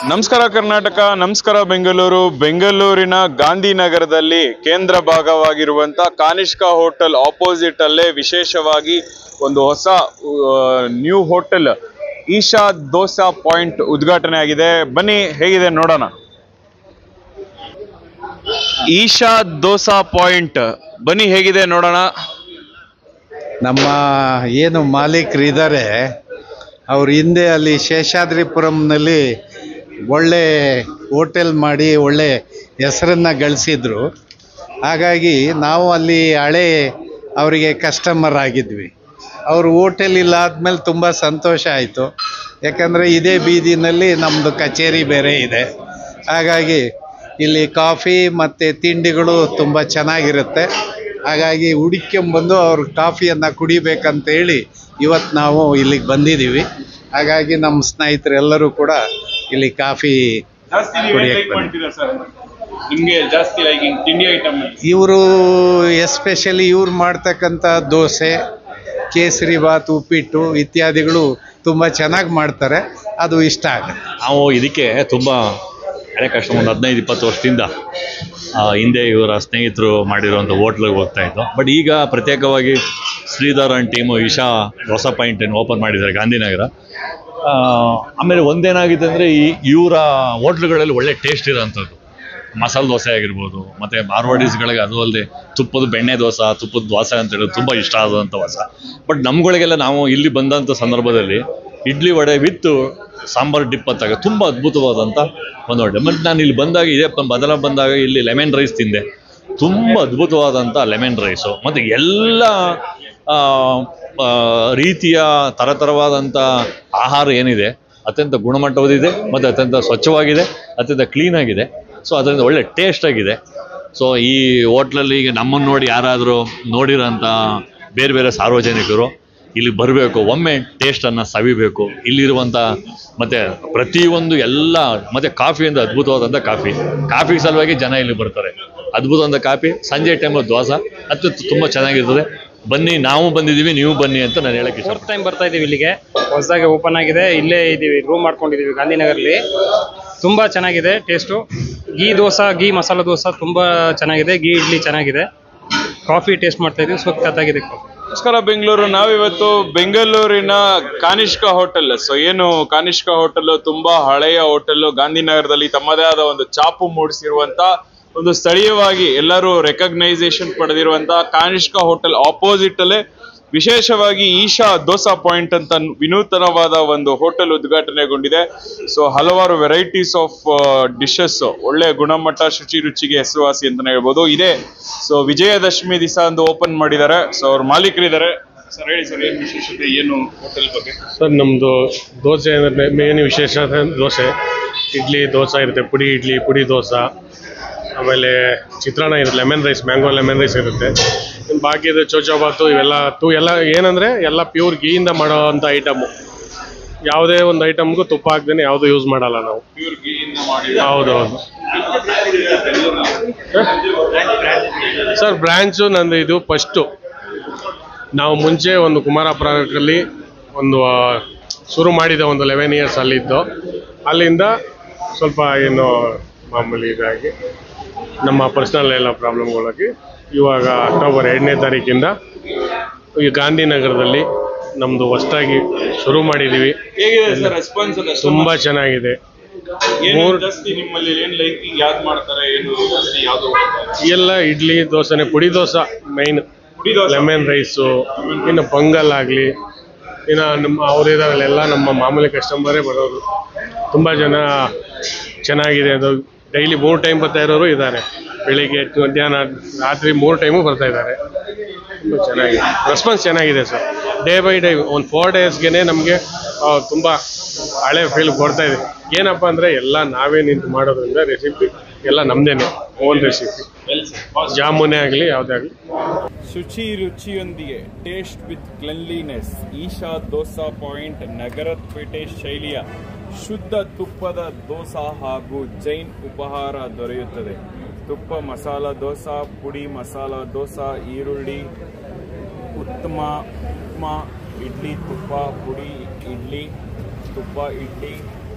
ನಮಸ್ಕಾರ ಕರ್ನಾಟಕ, ನಮಸ್ಕಾರ ಬೆಂಗಳೂರು. ಬೆಂಗಳೂರಿನ ಗಾಂಧಿನಗರದಲ್ಲಿ ಕೇಂದ್ರ ಭಾಗವಾಗಿರುವಂತ ಕಾನಿಷ್ಕ ಹೋಟೆಲ್ ಆಪೋಸಿಟ್ ಅಲ್ಲೇ ವಿಶೇಷವಾಗಿ ಒಂದು ಹೊಸ new hotel Isha dosa point ಉದ್ಘಾಟನೆ ಆಗಿದೆ. ಬನ್ನಿ ಹೇಗಿದೆ ನೋಡೋಣ. ಈಶಾ ದೋಸಾ ಪಾಯಿಂಟ್ ಬನ್ನಿ ಹೇಗಿದೆ ನೋಡೋಣ. ನಮ್ಮ ಏನು ಮಾಲೀಕರಿದ್ದಾರೆ ಅವ್ರ ಹಿಂದೆ ಅಲ್ಲಿ ಶೇಷಾದ್ರಿಪುರಂನಲ್ಲಿ ಒಳ್ಳೆ ಹೋಟೆಲ್ ಮಾಡಿ ಒಳ್ಳೆ ಹೆಸರನ್ನು ಗಳಿಸಿದ್ರು. ಹಾಗಾಗಿ ನಾವು ಅಲ್ಲಿ ಹಳೆ ಅವರಿಗೆ ಕಸ್ಟಮರ್ ಆಗಿದ್ವಿ. ಅವರು ಹೋಟೆಲ್ ಇಲ್ಲ ಆದಮೇಲೆ ತುಂಬ ಸಂತೋಷ ಆಯಿತು. ಯಾಕಂದರೆ ಇದೇ ಬೀದಿನಲ್ಲಿ ನಮ್ಮದು ಕಚೇರಿ ಬೇರೆ ಇದೆ. ಹಾಗಾಗಿ ಇಲ್ಲಿ ಕಾಫಿ ಮತ್ತು ತಿಂಡಿಗಳು ತುಂಬ ಚೆನ್ನಾಗಿರುತ್ತೆ. ಹಾಗಾಗಿ ಹುಡುಕೊಂಬಂದು ಅವ್ರ ಕಾಫಿಯನ್ನು ಕುಡಿಬೇಕಂತೇಳಿ ಇವತ್ತು ನಾವು ಇಲ್ಲಿಗೆ ಬಂದಿದ್ದೀವಿ. ಹಾಗಾಗಿ ನಮ್ಮ ಸ್ನೇಹಿತರೆಲ್ಲರೂ ಕೂಡ ಇಲ್ಲಿ ಕಾಫಿ ಇವರು ಎಸ್ಪೆಷಲಿ ಇವ್ರು ಮಾಡ್ತಕ್ಕಂಥ ದೋಸೆ, ಕೇಸರಿ ಬಾತ್, ಉಪ್ಪಿಟ್ಟು ಇತ್ಯಾದಿಗಳು ತುಂಬ ಚೆನ್ನಾಗಿ ಮಾಡ್ತಾರೆ. ಅದು ಇಷ್ಟ ಆಗುತ್ತೆ. ನಾವು ಇದಕ್ಕೆ ತುಂಬ ಹಳೆ ಕಸ್ಟಮರ್ 15-20 ವರ್ಷದಿಂದ ಹಿಂದೆ ಇವರ ಸ್ನೇಹಿತರು ಮಾಡಿರೋಂಥ ಹೋಟ್ಲಿಗೆ ಹೋಗ್ತಾ ಇತ್ತು. ಬಟ್ ಈಗ ಪ್ರತ್ಯೇಕವಾಗಿ ಶ್ರೀಧರ್ ಅಂಡ್ ಟೀಮು ಈಶಾ ದೋಸಾ ಪಾಯಿಂಟನ್ನು ಓಪನ್ ಮಾಡಿದ್ದಾರೆ ಗಾಂಧಿನಗರ. ಆಮೇಲೆ ಒಂದೇನಾಗಿದೆ ಅಂದರೆ ಇವರ ಹೋಟ್ಲುಗಳಲ್ಲಿ ಒಳ್ಳೆ ಟೇಸ್ಟ್ ಇರೋಂಥದ್ದು ಮಸಾಲೆ ದೋಸೆ ಆಗಿರ್ಬೋದು, ಮತ್ತು ಮಾರ್ವಾಡೀಸ್ಗಳಿಗೆ ಅದು ಅಲ್ಲದೆ ತುಪ್ಪದ ಬೆಣ್ಣೆ ದೋಸೆ, ತುಪ್ಪದ ದೋಸೆ ಅಂತ ಹೇಳೋದು ತುಂಬ ಇಷ್ಟ ಆದಂಥ ದೋಸೆ. ಬಟ್ ನಮ್ಗಳಿಗೆಲ್ಲ ನಾವು ಇಲ್ಲಿ ಬಂದಂಥ ಸಂದರ್ಭದಲ್ಲಿ ಇಡ್ಲಿ ವಡೆ ವಿತ್ ಸಾಂಬಾರು ಡಿಪ್ ಅಂತಾಗ ತುಂಬ ಅದ್ಭುತವಾದಂಥ ಒಂದು ವಡೆ. ಮತ್ತು ನಾನು ಇಲ್ಲಿ ಬಂದಾಗ ಇದೇ ಬಂದಾಗ ಇಲ್ಲಿ ಲೆಮನ್ ರೈಸ್ ತಿಂದೆ. ತುಂಬ ಅದ್ಭುತವಾದಂಥ ಲೆಮನ್ ರೈಸು ಮತ್ತು ಎಲ್ಲ ರೀತಿಯ ಥರವಾದಂಥ ಆಹಾರ ಏನಿದೆ ಅತ್ಯಂತ ಗುಣಮಟ್ಟವಾಗಿದೆ ಮತ್ತು ಅತ್ಯಂತ ಸ್ವಚ್ಛವಾಗಿದೆ, ಅತ್ಯಂತ ಕ್ಲೀನಾಗಿದೆ. ಸೊ ಅದರಿಂದ ಒಳ್ಳೆ ಟೇಸ್ಟಾಗಿದೆ. ಸೊ ಈ ಹೋಟ್ಲಲ್ಲಿ ಈಗ ನಮ್ಮನ್ನು ನೋಡಿ ಯಾರಾದರೂ ನೋಡಿರೋಂಥ ಬೇರೆ ಬೇರೆ ಸಾರ್ವಜನಿಕರು ಇಲ್ಲಿ ಬರಬೇಕು, ಒಮ್ಮೆ ಟೇಸ್ಟನ್ನು ಸವಿಬೇಕು. ಇಲ್ಲಿರುವಂಥ ಮತ್ತು ಪ್ರತಿಯೊಂದು ಎಲ್ಲ ಮತ್ತು ಕಾಫಿಯಿಂದ ಅದ್ಭುತವಾದಂಥ ಕಾಫಿ ಸಲುವಾಗಿ ಜನ ಇಲ್ಲಿ ಬರ್ತಾರೆ. ಅದ್ಭುತವಾದ ಕಾಫಿ, ಸಂಜೆ ಟೈಮಲ್ಲಿ ದೋಸೆ ಅದು ತುಂಬ ಚೆನ್ನಾಗಿರ್ತದೆ. ಬನ್ನಿ, ನಾವು ಬಂದಿದ್ದೀವಿ, ನೀವು ಬನ್ನಿ ಅಂತ ನಾನು ಹೇಳಕ್ಕೆ ಇಷ್ಟ. 4th ಟೈಮ್ ಬರ್ತಾ ಇದ್ದೀವಿ ಇಲ್ಲಿಗೆ. ಹೊಸದಾಗಿ ಓಪನ್ ಆಗಿದೆ. ಇಲ್ಲೇ ಇದ್ದೀವಿ, ರೂಮ್ ಮಾಡ್ಕೊಂಡಿದ್ದೀವಿ ಗಾಂಧಿನಗರಲ್ಲಿ. ತುಂಬ ಚೆನ್ನಾಗಿದೆ ಟೇಸ್ಟು. ಗೀ ಮಸಾಲ ದೋಸೆ ತುಂಬ ಚೆನ್ನಾಗಿದೆ. ಗೀ ಇಡ್ಲಿ ಚೆನ್ನಾಗಿದೆ. ಕಾಫಿ ಟೇಸ್ಟ್ ಮಾಡ್ತಾ ಇದ್ದೀವಿ, ಸಖತ್ತಾಗಿದೆ ಕಾಫಿ. ನಮಸ್ಕಾರ ಬೆಂಗಳೂರು. ನಾವಿವತ್ತು ಬೆಂಗಳೂರಿನ ಕಾನಿಷ್ಕ ಹೋಟೆಲ್. ಸೊ ಏನು ಕಾನಿಷ್ಕ ಹೋಟೆಲ್ ತುಂಬಾ ಹಳೆಯ ಹೋಟೆಲ್, ಗಾಂಧಿನಗರದಲ್ಲಿ ತಮ್ಮದೇ ಆದ ಒಂದು ಚಾಪು ಮೂಡಿಸಿರುವಂತ ಒಂದು ಸ್ಥಳೀಯವಾಗಿ ಎಲ್ಲರೂ ರೆಕಗ್ನೈಸೇಷನ್ ಪಡೆದಿರುವಂತ ಕಾನಿಷ್ಕ ಹೋಟೆಲ್ ಆಪೋಸಿಟ್ ಅಲ್ಲೇ ವಿಶೇಷವಾಗಿ ಈಶಾ ದೋಸಾ ಪಾಯಿಂಟ್ ಅಂತ ವಿನೂತನವಾದ ಒಂದು ಹೋಟೆಲ್ ಉದ್ಘಾಟನೆಗೊಂಡಿದೆ. ಸೊ ಹಲವಾರು ವೆರೈಟೀಸ್ ಆಫ್ ಡಿಶಸ್, ಒಳ್ಳೆ ಗುಣಮಟ್ಟ, ರುಚಿಗೆ ಹೆಸರುವಾಸಿ ಅಂತಾನೆ ಹೇಳ್ಬೋದು. ಇದೆ ಸೊ ವಿಜಯದಶಮಿ ದಿವಸ ಒಂದು ಓಪನ್ ಮಾಡಿದ್ದಾರೆ. ಸೊ ಅವ್ರ ಮಾಲೀಕರಿದ್ದಾರೆ. ಸರ್ ಹೇಳಿ ಸರ್, ಏನು ವಿಶೇಷತೆ, ಏನು ಹೋಟೆಲ್ ಬಗ್ಗೆ? ಸರ್ ನಮ್ಮದು ದೋಸೆ ಅಂದರೆ ಮೇನ್ ವಿಶೇಷ ದೋಸೆ, ಇಡ್ಲಿ ದೋಸೆ ಇರುತ್ತೆ, ಪುಡಿ ಇಡ್ಲಿ, ಪುಡಿ ದೋಸೆ, ಆಮೇಲೆ ಚಿತ್ರಾನ್ನ ಇರುತ್ತೆ, lemon rice, mango lemon rice ಇರುತ್ತೆ. ಬಾಕಿ ಇದು ಚೋಚೋಬಾತು ಇವೆಲ್ಲ ಎಲ್ಲ ಏನಂದರೆ ಎಲ್ಲ ಪ್ಯೂರ್ ಗೀಯಿಂದ ಮಾಡೋ ಅಂಥ ಐಟಮು. ಯಾವುದೇ ಒಂದು ಐಟಮ್ಗೂ ತುಪ್ಪ ಹಾಕ್ದೇನೆ ಯಾವುದು ಯೂಸ್ ಮಾಡಲ್ಲ ನಾವು. ಪ್ಯೂರ್ ಗೀಯಿಂದ ಮಾಡಿ. ಹೌದೌದು ಸರ್. ಬ್ರ್ಯಾಂಚು ನಂದು ಇದು ಫಸ್ಟು. ನಾವು ಮುಂಚೆ ಒಂದು ಕುಮಾರಪುರದಲ್ಲಿ ಒಂದು ಶುರು ಮಾಡಿದೆ, ಒಂದು 11 years ಅಲ್ಲಿದ್ದು. ಅಲ್ಲಿಂದ ಸ್ವಲ್ಪ ಏನು ಮಾಮೂಲಿ ಇದಾಗಿ ನಮ್ಮ ಪರ್ಸ್ನಲ್ ಎಲ್ಲ ಪ್ರಾಬ್ಲಮ್ಗಳಾಗಿ ಇವಾಗ ಅಕ್ಟೋಬರ್ 2ನೇ ತಾರೀಕಿಂದ ಈ ಗಾಂಧಿನಗರದಲ್ಲಿ ನಮ್ಮದು ಹೊಸದಾಗಿ ಶುರು ಮಾಡಿದ್ದೀವಿ. ಹೇಗಿದೆ ಸರ್ ರೆಸ್ಪಾನ್ಸ್? ತುಂಬ ಚೆನ್ನಾಗಿದೆ. ಎಲ್ಲ ಇಡ್ಲಿ ದೋಸೆನೆ, ಪುಡಿ ದೋಸೆ ಮೈನ್, ಲೆಮನ್ ರೈಸು, ಇನ್ನು ಪೊಂಗಲ್ ಆಗಲಿ, ಇನ್ನು ನಮ್ಮ ಅವರಿದಾರಲ್ಲೆಲ್ಲ ನಮ್ಮ ಮಾಮೂಲಿ ಕಸ್ಟಮರೇ ಬರೋದು. ತುಂಬ ಜನ ಚೆನ್ನಾಗಿದೆ. ಅದು ಡೈಲಿ 3 ಟೈಮ್ ಬರ್ತಾ ಇರೋರು ಇದ್ದಾರೆ. ಬೆಳಿಗ್ಗೆ, ಮಧ್ಯಾಹ್ನ, ರಾತ್ರಿ 3 ಟೈಮು ಬರ್ತಾ ಇದ್ದಾರೆ. ತುಂಬ ಚೆನ್ನಾಗಿದೆ, ರೆಸ್ಪಾನ್ಸ್ ಚೆನ್ನಾಗಿದೆ ಸರ್. ಡೇ ಬೈ ಡೇ ಒಂದು 4 ಡೇಸ್ಗೆ ನಮಗೆ ತುಂಬ ಹಳೆ ಫೀಲ್ ಕೊಡ್ತಾ ಇದೆ. ಏನಪ್ಪ ಅಂದರೆ ಎಲ್ಲ ನಾವೇ ನಿಂತು ಮಾಡೋದ್ರಿಂದ ರೆಸಿಪಿ ಎಲ್ಲ ನಮ್ಮದೇನೆ ಓನ್ ರೆಸಿಪಿ. ಜಾಮೂನೇ ಆಗಲಿ ಯಾವುದೇ ಆಗಲಿ. ರುಚಿಯೊಂದಿಗೆ taste with cleanliness. Isha dosa point Nagarpete ಶೈಲಿಯ ಶುದ್ಧ ತುಪ್ಪದ ದೋಸಾ ಹಾಗೂ ಜೈನ್ ಉಪಹಾರ ದೊರೆಯುತ್ತದೆ. ತುಪ್ಪ ಮಸಾಲ ದೋಸಾ, ಪುಡಿ ಮಸಾಲ ದೋಸಾ, ಈರುಳ್ಳಿ, ಉತ್ತಮ ಇಡ್ಲಿ, ತುಪ್ಪ ಪುಡಿ ಇಡ್ಲಿ, ತುಪ್ಪ ಇಡ್ಲಿ,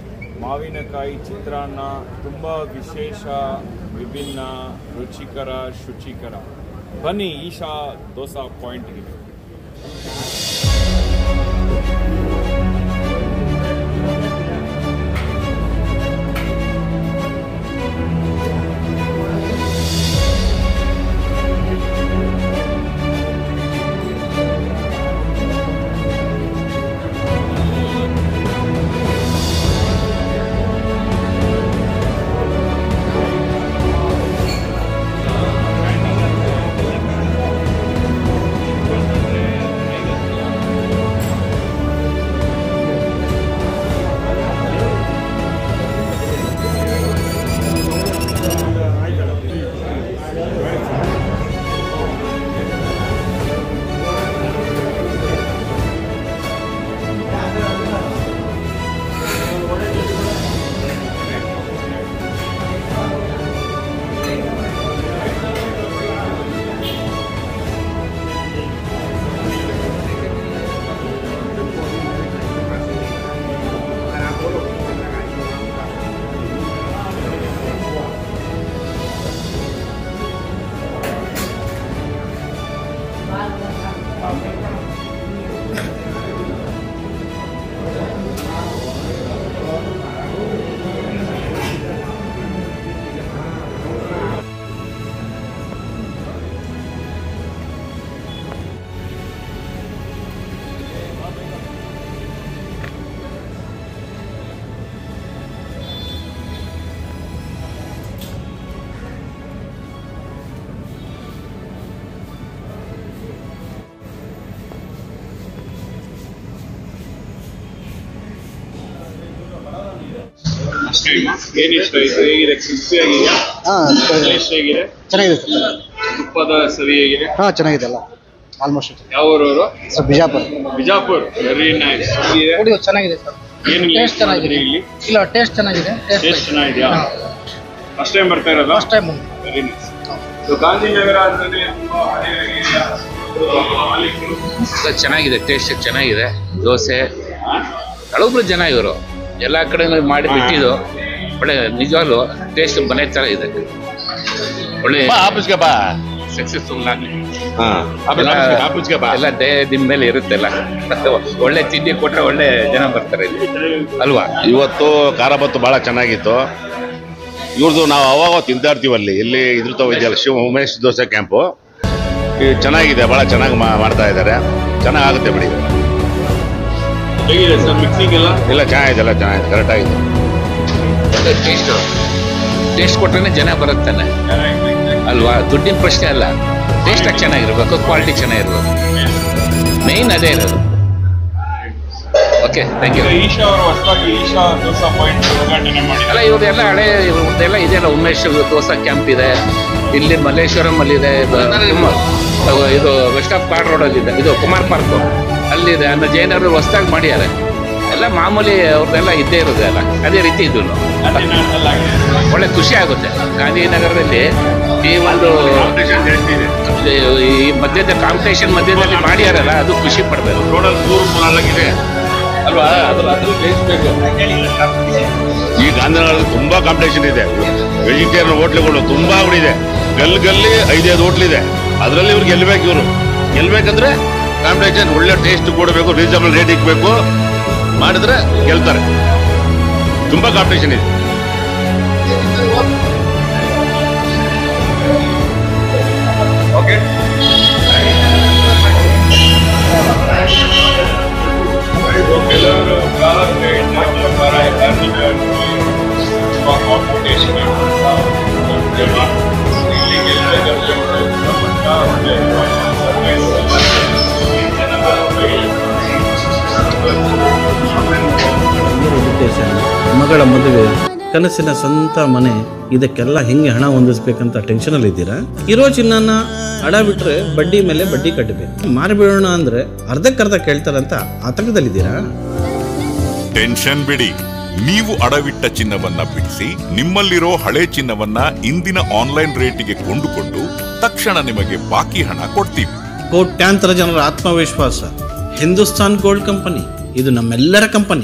ಮಾವಿನಕಾಯಿ ಚಿತ್ರಾನ್ನ ತುಂಬ ವಿಶೇಷ, ವಿಭಿನ್ನ, ರುಚಿಕರ, ಶುಚಿಕರ. ಬನ್ನಿ ಈಶಾ ದೋಸಾ ಪಾಯಿಂಟ್ಗೆ. ಏನಿಷ್ಟ ಆಯ್ತು? ಹೇಗಿದೆ? ಕ್ರಿಸ್ಪಿ ಆಗಿದೆಯಾ? ಟೇಸ್ಟ್ ಹೇಗಿದೆ? ಚೆನ್ನಾಗಿದೆ ಸರ್. ತುಪ್ಪದ ಸವಿ ಹೇಗಿದೆ? ಚೆನ್ನಾಗಿದೆ ಅಲ್ಲ, ಆಲ್ಮೋಸ್ಟ್. ಯಾವ ಊರವರು? Sir Bijapur. Bijapur. Very nice. ಚೆನ್ನಾಗಿದೆ ಸರ್. ಏನು ಟೇಸ್ಟ್ ಚೆನ್ನಾಗಿದೆ ಇಲ್ಲಿ? ಇಲ್ಲ, ಟೇಸ್ಟ್ ಚೆನ್ನಾಗಿದೆ. ಟೇಸ್ಟ್ ಚೆನ್ನಾಗಿದೆಯಾ? ಫಸ್ಟ್ ಟೈಮ್ ಬರ್ತಾ ಇರೋದು? First time. Very nice. Gandhinagar ಅಂತಾನೆ ತುಂಬಾ ಚೆನ್ನಾಗಿದೆ, ಟೇಸ್ಟ್ ಚೆನ್ನಾಗಿದೆ. ದೋಸೆ ಹಳಬ್ರು ಜನ ಇವರು, ಎಲ್ಲ ಕಡೆ ಮಾಡಿ ಬಿಟ್ಟಿದ್ದು ಒಳ್ಳೆ, ನಿಜವಾಗ್ಲು ಟೇಸ್ಟ್ ಮನೆ ಥರ ಇದೆ. ಒಳ್ಳೆ ಸಕ್ಸಸ್ಫುಲ್ ಆಗಲಿ ಎಲ್ಲ ನಿಮ್ಮ ಮೇಲೆ ಇರುತ್ತೆಲ್ಲ. ಒಳ್ಳೆ ತಿಂಡಿ ಕೊಟ್ರೆ ಒಳ್ಳೆ ಜನ ಬರ್ತಾರೆ ಅಲ್ವಾ? ಇವತ್ತು ಖಾರಬತ್ತು ಭಾಳ ಚೆನ್ನಾಗಿತ್ತು. ಇವ್ರದ್ದು ನಾವು ಅವಾಗ ತಿಂತಾ ಇರ್ತೀವಿ ಅಲ್ಲಿ, ಇಲ್ಲಿ ಇದ್ರ ಇದೆಯಲ್ಲ, ಉಮೇಶ್ ದೋಸೆ ಕ್ಯಾಂಪು. ಚೆನ್ನಾಗಿದೆ, ಭಾಳ ಚೆನ್ನಾಗಿ ಮಾಡ್ತಾ ಇದ್ದಾರೆ. ಚೆನ್ನಾಗುತ್ತೆ ಬಿಡಿ. ಹೇಗಿದೆ ಸರ್ ಮಿಕ್ಸಿಂಗ್ ಎಲ್ಲ? ಇಲ್ಲ ಚೆನ್ನಾಗಿದೆ, ಕರೆಕ್ಟ್ ಆಗಿದೆ. ಟೇಸ್ಟ್ ಕೊಟ್ರೆ ಜನ ಬರುತ್ತಾನೆ ಅಲ್ವಾ? ದುಡ್ಡಿನ ಪ್ರಶ್ನೆ ಅಲ್ಲ, ಟೇಸ್ಟ್ ಚೆನ್ನಾಗಿರ್ಬೇಕು, ಕ್ವಾಲಿಟಿ ಚೆನ್ನಾಗಿರ್ಬೇಕು, ಮೇಯ್ನ್ ಅದೇ ಇರೋದು. Okay, thank you. ಈಶಾ ಅವರು ಹೊಸದಾಗಿ ಈಶಾ ದೋಸಾ ಪಾಯಿಂಟ್ ಉದ್ಘಾಟನೆ ಮಾಡಿ ಅಲ್ಲ, ಇವ್ರದೆಲ್ಲ ಹಳೆ ಇವ್ರದ್ದೆಲ್ಲ ಇದೆಯಲ್ಲ, ಉಮೇಶ್ ದೋಸಾ ಕ್ಯಾಂಪ್ ಇದೆ ಇಲ್ಲಿ, ಮಲ್ಲೇಶ್ವರಂ ಅಲ್ಲಿ ಇದೆ, ಇದು ವೆಸ್ಟ್ ಆಫ್ ಕಾರ್ಡ್ ರೋಡ್ ಅಲ್ಲಿ ಇದೆ, ಇದು ಕುಮಾರ್ ಪಾರ್ಕ್ ಅಲ್ಲಿದೆ. ಅನ್ನ ಜೈನರು ಹೊಸದಾಗಿ ಮಾಡ್ಯಾರೆ. ಎಲ್ಲ ಮಾಮೂಲಿ ಅವ್ರದ್ದೆಲ್ಲ ಇದ್ದೇ ಇರೋದೆ ಅಲ್ಲ, ಅದೇ ರೀತಿ ಇದು ಒಳ್ಳೆ ಖುಷಿ ಆಗುತ್ತೆ. ಗಾಂಧಿನಗರದಲ್ಲಿ ಈ ಒಂದು ಈ ಮಧ್ಯದ ಕಾಂಪಿಟೇಷನ್ ಮಧ್ಯದಲ್ಲಿ ಮಾಡ್ಯಾರಲ್ಲ, ಅದು ಖುಷಿ ಪಡ್ಬೇಕು. ಅಲ್ವಾ? ಜಯಿಸಬೇಕು. ಈ ಗಾಂಧಿನಗರದಲ್ಲಿ ತುಂಬಾ ಕಾಂಪಿಟೇಷನ್ ಇದೆ. ವೆಜಿಟೇರಿಯನ್ ಹೋಟ್ಲುಗಳು ತುಂಬಾ ಇದೆ. ಗಲ್ಲಿ 5 ಹೋಟ್ಲಿದೆ. ಅದರಲ್ಲಿ ಇವ್ರು ಗೆಲ್ಬೇಕಂದ್ರೆ ಕಾಂಪಿಟೇಷನ್, ಒಳ್ಳೆ ಟೇಸ್ಟ್ ಕೊಡಬೇಕು, ರೀಸನಬಲ್ ರೇಟ್ ಇಕ್ಬೇಕು, ಮಾಡಿದ್ರೆ ಗೆಲ್ತಾರೆ. ತುಂಬಾ ಕಾಂಪಿಟೇಷನ್ ಇದೆ. ಓಕೆ, ಮಗಳ ಮದುವೆ, ಕನಸಿನ ಸ್ವಂತ ಮನೆ, ಇದಕ್ಕೆಲ್ಲ ಹೆಂಗೆ ಹಣ ಹೊಂದಿಸ್ಬೇಕಂತ ಟೆನ್ಷನಲ್ಲಿ ಇದ್ದೀರಾ? ಇರೋ ಚಿನ್ನನ ಅಡ ಬಿಟ್ರೆ ಬಡ್ಡಿ ಮೇಲೆ ಬಡ್ಡಿ ಕಟ್ಟಬೇಕು. ಮಾರಿಬಿಡೋಣ ಅಂದ್ರೆ ಅರ್ಧಕ್ಕರ್ಧ ಕೇಳ್ತಾರಂತ ಆತಂಕದಲ್ಲಿದ್ದೀರಾ? ಟೆನ್ಷನ್ ಬಿಡಿ, ನೀವು ಅಡವಿಟ್ಟ ಚಿನ್ನವನ್ನ ಬಿಡಿಸಿ ನಿಮ್ಮಲ್ಲಿರೋ ಹಳೆ ಚಿನ್ನವನ್ನ ಇಂದಿನ ಆನ್ಲೈನ್ ರೇಟಿಗೆ ಕೊಂಡುಕೊಂಡು ತಕ್ಷಣ ನಿಮಗೆ ಬಾಕಿ ಹಣ ಕೊಡ್ತೀವಿ. ಕೋಟ್ಯಾಂತರ ಜನರ ಆತ್ಮವಿಶ್ವಾಸ ಹಿಂದೂಸ್ತಾನ್ ಗೋಲ್ಡ್ ಕಂಪನಿ, ಇದು ನಮ್ಮೆಲ್ಲರ ಕಂಪನಿ.